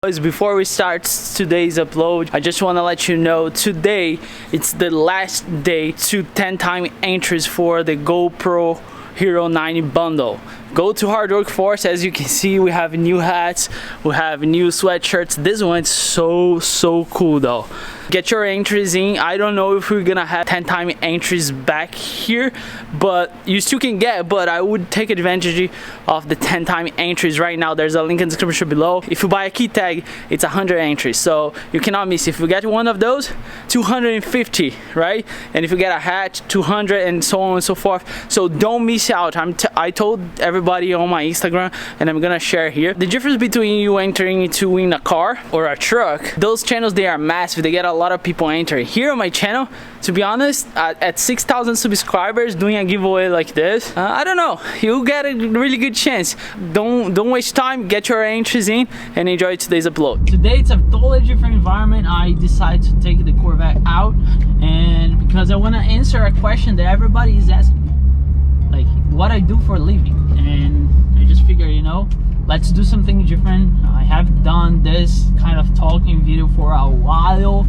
Before we start today's upload, I just want to let you know today it's the last day to 10-time entries for the GoPro Hero 9 bundle. Go to Hard Work Force. As you can see, we have new hats, we have new sweatshirts. This one's so cool though. Get your entries in. I don't know if we're gonna have 10-time entries back here, but you still can get, but I would take advantage of the 10-time entries right now. There's a link in the description below. If you buy a key tag, it's 100 entries, so you cannot miss. If you get one of those, 250, right? And if you get a hat, 200, and so on and so forth. So don't miss out. I told everybody on my Instagram, and I'm gonna share here. The difference between you entering to win a car or a truck, those channels, they are massive. They get a lot of people entering. Here on my channel, to be honest, at 6,000 subscribers, doing a giveaway like this, I don't know, you get a really good chance. Don't waste time, get your entries in and enjoy today's upload. Today it's a totally different environment. I decided to take the Corvette out, and because I want to answer a question that everybody is asking me, like what I do for a living, and I just figure, you know, let's do something different. I have done this kind of talking video for a while,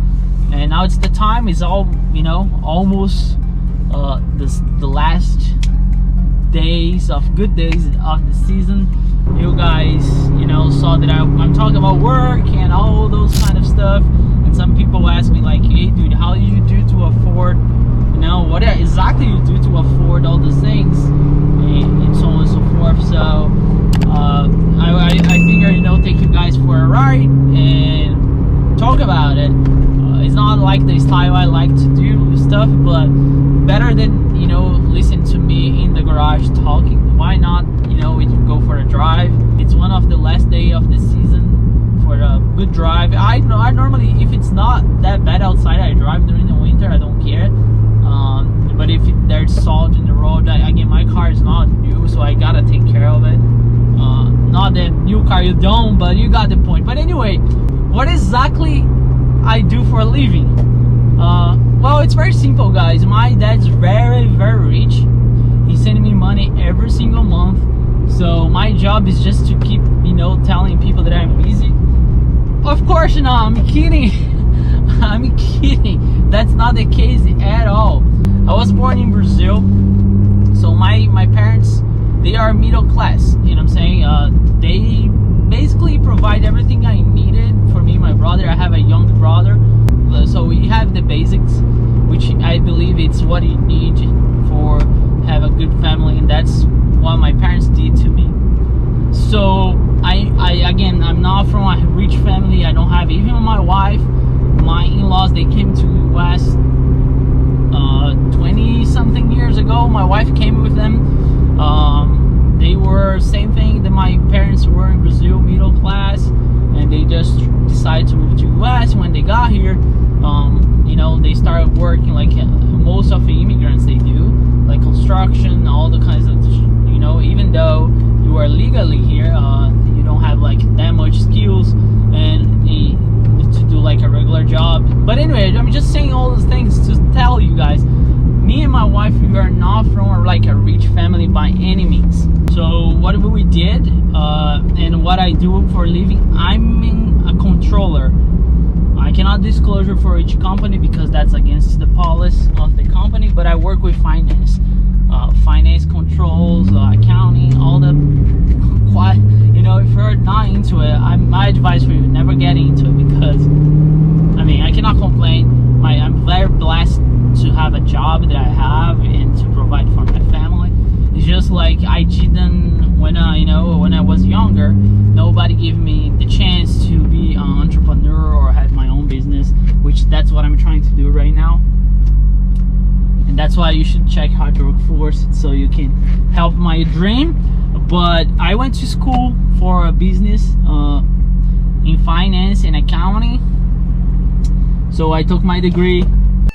and now it's the time. It's all, you know, almost the last days of good days of the season. You guys, you know, saw that I'm talking about work and all those kind of stuff, and some people ask me like, hey dude, how do you do to afford, you know, what exactly you do to afford all those things, and so on and so forth. So I figure, you know, take you guys for a ride and talk about it. It's not like the style I like to do stuff, but better than, you know, listen to me in the garage talking. Why not, you know, we go for a drive. It's one of the last day of the season for a good drive. I normally, if it's not that bad outside, I drive during the winter. I don't care. But if there's salt in the road, again, my car is not new, so I gotta take care of it. Not that new car you don't, but you got the point. But anyway, what exactly I do for a living? Well, it's very simple, guys. My dad's very rich. He's sending me money every single month, so my job is just to keep, you know, telling people that I'm busy. Of course, no, I'm kidding. I'm kidding. That's not the case at all. I was born in Brazil, so my parents, they are middle class, you know what I'm saying? They basically provide everything I needed for me and my brother. I have a young brother, so we have the basics, which I believe it's what you need for have a good family, and that's what my parents did to me. So again, I'm not from a rich family. I don't have, even my wife, my in-laws, they came to US 20 something years ago. My wife came with them. They were same thing that my parents were in Brazil, middle class, and they just decided to move to US. When they got here, you know, they started working like most of the immigrants, they do, like construction, all the kinds of, you know, even though you are legally here, you don't have like that much skills and to do like a regular job. But anyway, I'm just saying all those things to tell you guys, me and my wife, we are not from like a rich family by any means. So what we did, and what I do for a living, I'm a controller. I cannot disclose for each company because that's against the policy of the company, but I work with finance, finance controls, accounting, all the, you know, if you're not into it, my advice for you, never get into it, because I mean, I cannot complain. I'm very blessed to have a job that I have and to provide for my family. It's just like I didn't, when I was younger, nobody gave me the chance to be an entrepreneur or have my own business, which that's what I'm trying to do right now. And that's why you should check Hard Work Force, so you can help my dream. But I went to school for a business in finance and accounting, so I took my degree.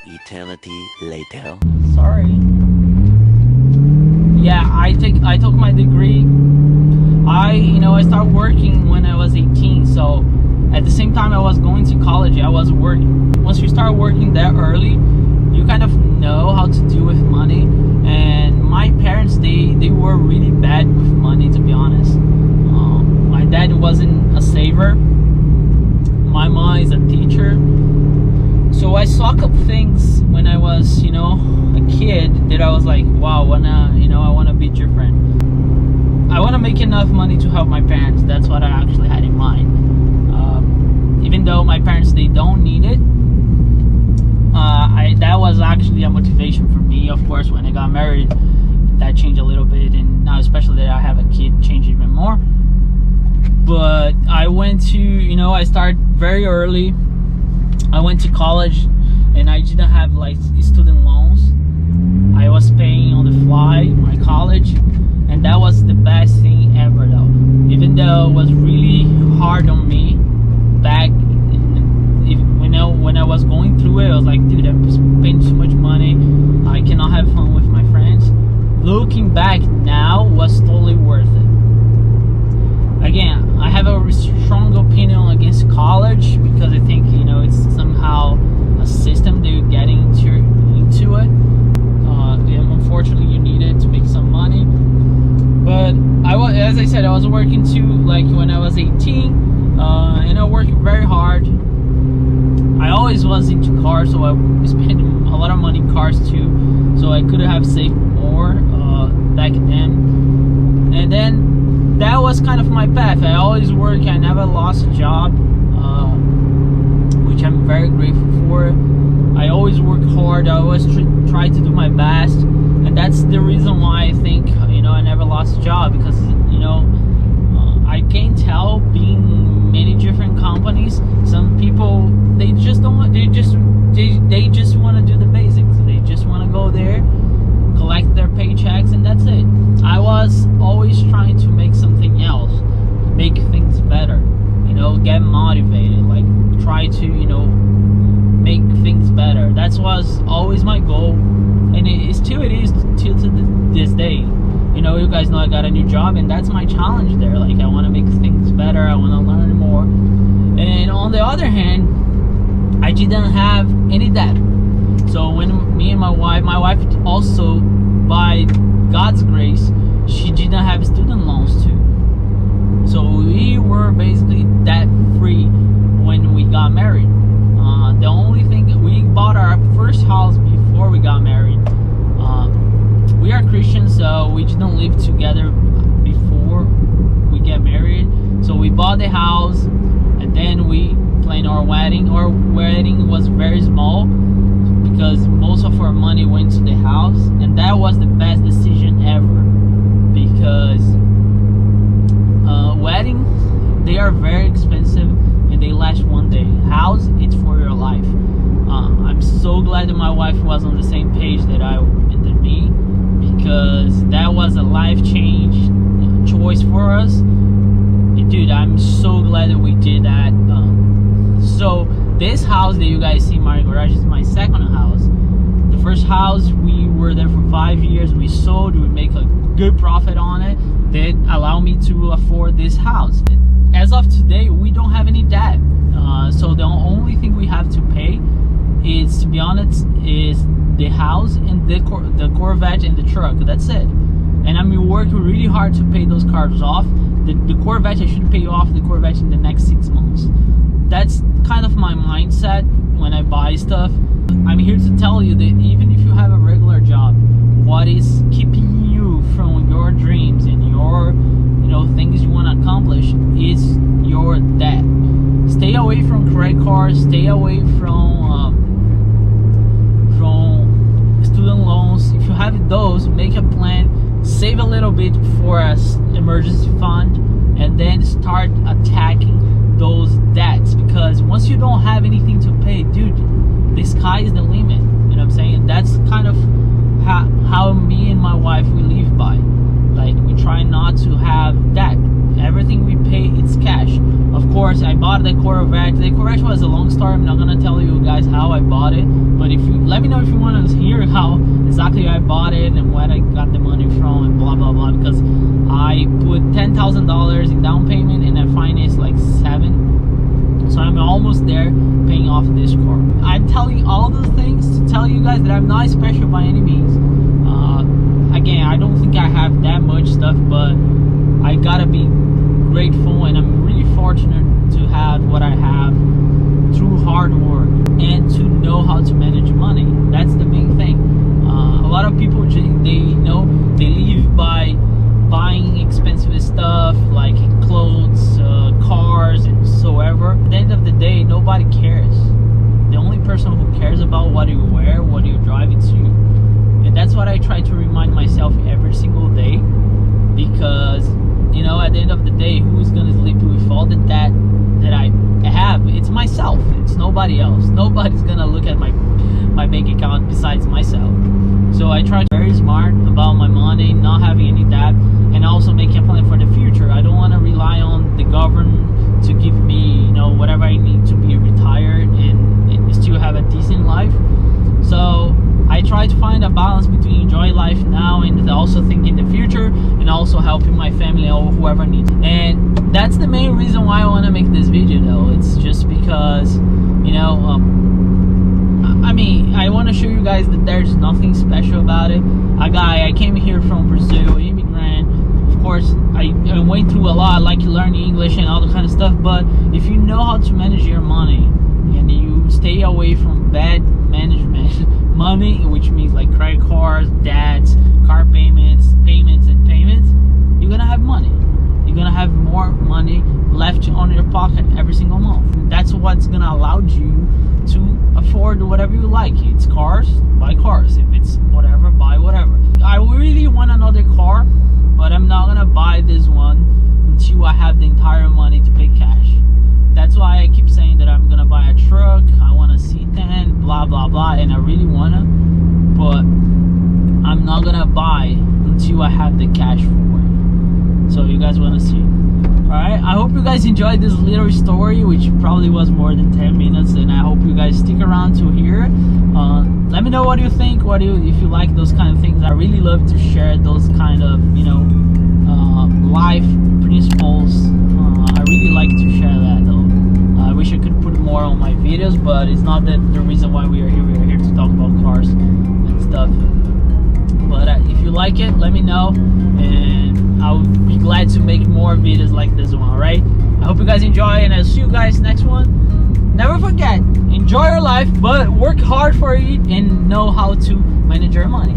Eternity later. Sorry. Yeah, I took my degree. I started working when I was 18, so at the same time I was going to college, I was working. Once you start working that early, you kind of know how to deal with money. And my parents, they were really bad with money, to be honest. My dad wasn't a saver. saw a couple things when I was, you know, a kid that I was like, wow, I wanna be different. I wanna make enough money to help my parents. That's what I actually had in mind. Even though my parents, they don't need it, that was actually a motivation for me. Of course, when I got married, that changed a little bit, and now especially that I have a kid, changed even more. But I went to, you know, I started very early. I went to college, and I didn't have like student loans. I was paying on the fly my college, and that was the best thing ever though. Even though it was really hard on me back when I was going through it, I was like, dude, I'm spending too much money. I cannot have fun with my friends. Looking back now, was totally worth it. Again, I have a strong opinion against college because I think, you know, it's somehow a system that you're getting into it. Unfortunately, you need it to make some money. But as I said, I was working too, like when I was 18, and I worked very hard. I always was into cars, so I spent a lot of money in cars too, so I could have saved more back then. And then that was kind of my path. I always worked. I never lost a job, which I'm very grateful for. I always work hard. I always try to do my best, and that's the reason why I think, you know, I never lost a job, because, you know, I can tell, being many different companies, some people, they just don't want, they just want to do the basics. They just want to go there, collect their paychecks, and that's it. I was always trying to make something else, make things better, you know, get motivated, like try to, you know, make things better. That was always my goal, and it is till this day. You know, you guys know I got a new job, and that's my challenge there. Like, I want to make things better. I want to learn more. And on the other hand, I didn't have any debt. So when me and my wife also, by God's grace, she didn't have student loans too. So we were basically debt free when we got married. The only thing, we bought our first house before we got married. We are Christians, so we didn't live together before we get married. So we bought the house, and then we planned our wedding. Our wedding was very small because most of our money went to the house, and that was the best decision ever, because weddings, they are very expensive and they last one day. House, it's for your life. I'm so glad that my wife was on the same page that me, because that was a life change choice for us. And dude, I'm so glad that we did that. So this house that you guys see in my garage is my second house. The first house, we were there for 5 years. We sold, we make a good profit on it that allowed me to afford this house. As of today, we don't have any debt. So the only thing we have to pay is, to be honest, is the house and the Corvette and the truck. That's it. And I'm working really hard to pay those cars off. The Corvette, I should pay off the Corvette in the next 6 months. That's kind of my mindset when I buy stuff. I'm here to tell you that even if you have a regular job, what is keeping you from your dreams and your, you know, things you want to accomplish is your debt. Stay away from credit cards. Stay away from student loans. If you have those, make a plan, save a little bit for an emergency fund, and then start attacking those debts. Because once you don't have anything to pay, dude, the sky is the limit. You know what I'm saying? And that's kind of how me and my wife, we live by. Like, we try not to have debt. Everything we pay, it's cash. Of course, I bought the Corvette. The Corvette was a long story. I'm not gonna tell you guys how I bought it, but if you let me know if you want to hear how exactly I bought it and where I got the money from and blah blah blah. Because I put $10,000 in down payment and I financed like $7,000, so I'm almost there paying off this car. I'm telling all those things to tell you guys that I'm not special by any means. Again, I don't think I have that much stuff, but I gotta be grateful, and I'm really fortunate to have what I have through hard work and to know how I try to remind myself every single day, because you know, at the end of the day, who's gonna sleep with all the debt that I have? It's myself. It's nobody else. Nobody's gonna look at my bank account besides myself. So I try to be very smart about my money, not having any debt, and also making a plan for the future. I don't want to rely on the government to give me, you know, whatever I need to be retired and still have a decent life. So I try to find a balance between enjoying life now and also thinking the future, and also helping my family or whoever needs it. And that's the main reason why I want to make this video, though. It's just because, you know, I mean, I want to show you guys that there's nothing special about it. I came here from Brazil, immigrant. Of course, I went through a lot, like learning English and all that kind of stuff. But if you know how to manage your money and you stay away from bad management money, which means like credit cards, debts, car payments, you're gonna have money. You're gonna have more money left on your pocket every single month. That's what's gonna allow you to afford whatever you like. It's cars, buy cars. If it's whatever, buy whatever. I really want another car, but I'm not gonna buy this one until I have the entire money to pay cash. That's why I keep saying that I'm gonna buy a truck. I want a C10, blah blah blah, and I really wanna, but I'm not gonna buy until I have the cash for it. So you guys wanna see? Alright, I hope you guys enjoyed this little story, which probably was more than 10 minutes, and I hope you guys stick around to hear it. Let me know what you think, if you like those kind of things. I really love to share those kind of, you know, life principles. I really like to share that, though. I wish I could put more on my videos, but it's not that the reason why we are here. We are here to talk about cars and stuff. But if you like it, let me know, and I'll be glad to make more videos like this one. Alright, I hope you guys enjoy, and I'll see you guys next one. Never forget, enjoy your life, but work hard for it and know how to manage your money.